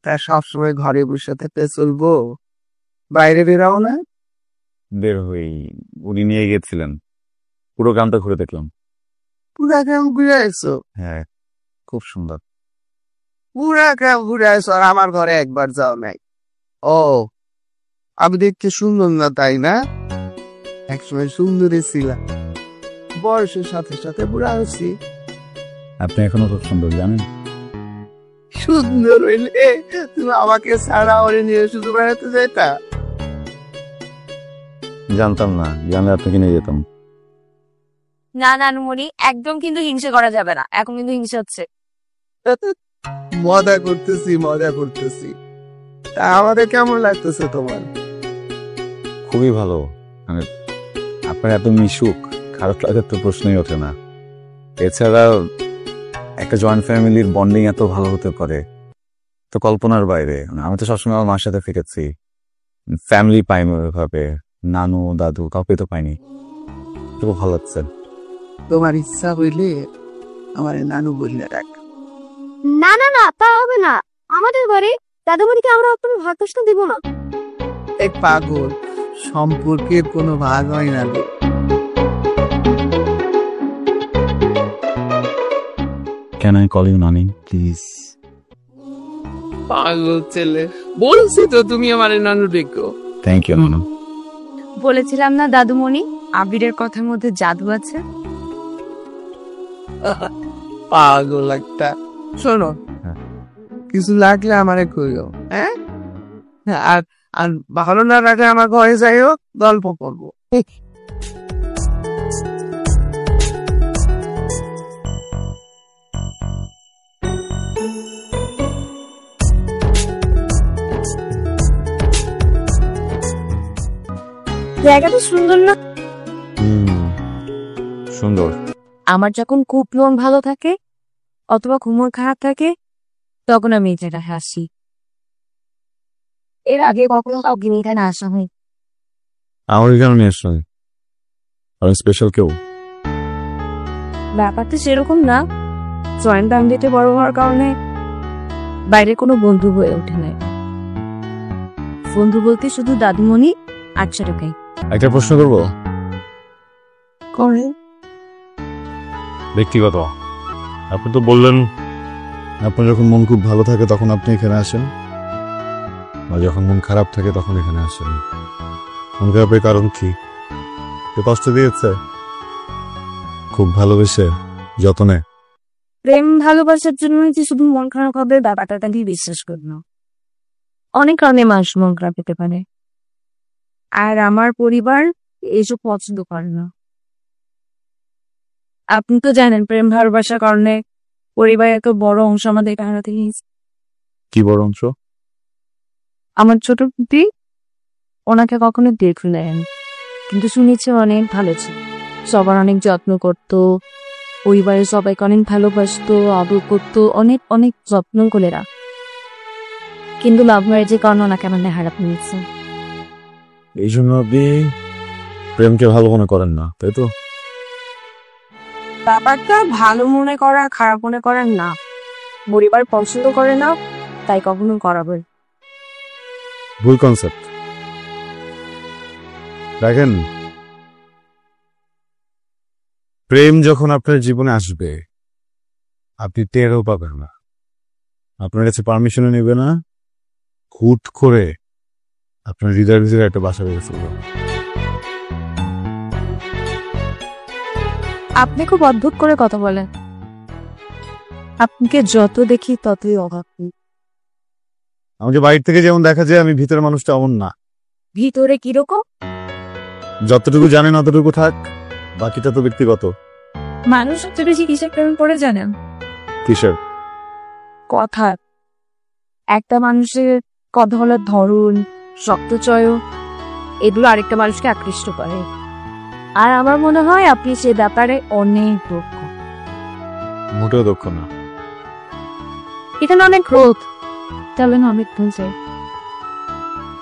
তা সবসময় ঘরে বসে থাকতে চলবো? বাইরে বেরাও না? বের হই, উনি নিয়ে গেছিলেন, পুরো গ্রামটা ঘুরে দেখলাম। পুরা গ্রাম ঘুরে আসছো? হ্যাঁ, খুব সুন্দর। পুরা গ্রাম ঘুরে আসছো আর আমার ঘরে একবার যাও নাই? ও, আমি দেখতে সুন্দর না তাই না? একসময় সুন্দরী ছিলাম, বয়সের সাথে সাথে বুড়া হচ্ছি। আপনি এখনো খুব সুন্দর, জানেন? সুন্দর হইলে তুমি আমাকে ছাড়া ওরে নিয়ে শুধু বেড়াতে যাইতা? জানতাম না, জানলে আপনাকে নিয়ে যেতাম। না নানুমণি, একদম কিন্তু হিংসে করা যাবে না, এখন কিন্তু হিংসে হচ্ছে। মজা করতেছি মজা করতেছি। তা আমাদের কেমন লাগতেছে তোমার? খুবই ভালো, মানে আপনার এত মিশুক, খারাপ লাগার তো প্রশ্নই ওঠে না। এছাড়া একটা জয়েন্ট ফ্যামিলির বন্ডিং এত ভালো হতে পারে তো কল্পনার বাইরে। আমি তো সবসময় আমার মার সাথে ফিরেছি, ফ্যামিলি পাইনি ওইভাবে, নানু দাদু কাউকে তো পাইনি। খুব ভালো লাগছে। তোমার ইচ্ছা হইলে আমার নানু বললে ডাক। না না না, তা হবে না। আমাদের বাড়ি দাদুমণিকে আমরা আপনার ভাগ কষ্ট দিব না। এক পাগল, সম্পর্কের কোনো ভাগ হয় না রে। Can I call you Nani, please? পাগল ছেলে, বলছি তো তুমি আমার নানু ডেকো। Thank you, Nanu. বলেছিলাম না দাদুমণি, আবিরের কথার মধ্যে জাদু আছে। পাগল একটা। শোনো, হ্যাঁ। কিছু লাগলে আমারে কইও, হ্যাঁ? আর আর ভালো না লাগলে আমার ঘরে যাইও, গল্প করবো। জায়গাটা সুন্দর না? সুন্দর। আমার যখন খুব মন ভালো থাকে অথবা খুব মন খারাপ থাকে তখন আমি এই জায়গায় হাসি। এর আগে কখনো কাউকে নিয়ে এখানে আসা হয়? আমার এখানে নিয়ে আসলাম, আর স্পেশাল কেউ? ব্যাপারটা সেরকম না, জয়েন্ট ফ্যামিলিতে বড় হওয়ার কারণে বাইরে কোনো বন্ধু হয়ে ওঠে নাই। বন্ধু বলতে শুধু দাদুমণি আর ছোটকাই। একটা প্রশ্ন করবো? করে ব্যক্তিগত। আপনি তো বললেন আপনার যখন মন খুব ভালো থাকে তখন আপনি এখানে আসেন, আর যখন মন খারাপ থাকে তখন এখানে আসেন। মন খারাপের কারণ কি? কেউ কষ্ট দিয়েছে? খুব ভালোবেসে যতনে? প্রেম ভালোবাসার জন্য যে শুধু মন খারাপ হবে ব্যাপারটা দিয়ে বিশ্বাস করি না। অনেক কারণে মানুষ মন খারাপ পেতে পারে, আর আমার পরিবার এইসব পছন্দ করে না। আপনি তো জানেন প্রেম ভালোবাসার কারণে পরিবারের এত বড় অংশ আমাদের হারাতে গিয়েছে। কি বড় অংশ? আমার ছোট দিদি, ওনাকে কখনো দেখে নেন, কিন্তু শুনেছি অনেক ভালো ছিল, সবার অনেক যত্ন করতো, পরিবারের সবাইকে অনেক ভালোবাসতো, আদর করতো, অনেক অনেক যত্ন করে রাখ। কিন্তু লাভ ম্যারেজের কারণে ওনাকে আমার হারাতে নিয়েছে। এই জন্য আপনি প্রেমকে ভালো মনে করেন না, তাই তো? ব্যাপারটা ভালো মনে করা খারাপ মনে করার না, পরিবার পছন্দ করে না তাই কখনো করাবে। ভুল কনসেপ্ট। দেখেন, প্রেম যখন আপনার জীবনে আসবে আপনি টেরও পাবেন না, আপনার কাছে পারমিশনও নেবে না, হুট করে আপনার হৃদয়ের ভিতরে একটা বাসা বেড়ে ফেলবে। আপনি খুব অদ্ভুত করে কথা বলেন, আপনাকে যত দেখি ততই অভাব। আমাকে বাইরে থেকে যেমন দেখা যায় আমি ভিতরের মানুষটা অমন না। ভিতরে কিরকম? যতটুকু জানেন অতটুকু থাক, বাকিটা তো ব্যক্তিগত। মানুষ সবচেয়ে বেশি কিসের প্রেমে পড়ে জানেন? কিসের? কথা। একটা মানুষের কথা বলার ধরন, শক্তচয়, এগুলো আরেকটা মানুষকে আকৃষ্ট করে। আর আমার মনে হয় আপনি সে ব্যাপারে অনেক দক্ষ। মোটেও দক্ষ না। এখানে অনেক গ্রোথ, তাহলে না অনেক চাই।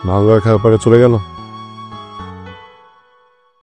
ভালো খারাপ চলে গেল।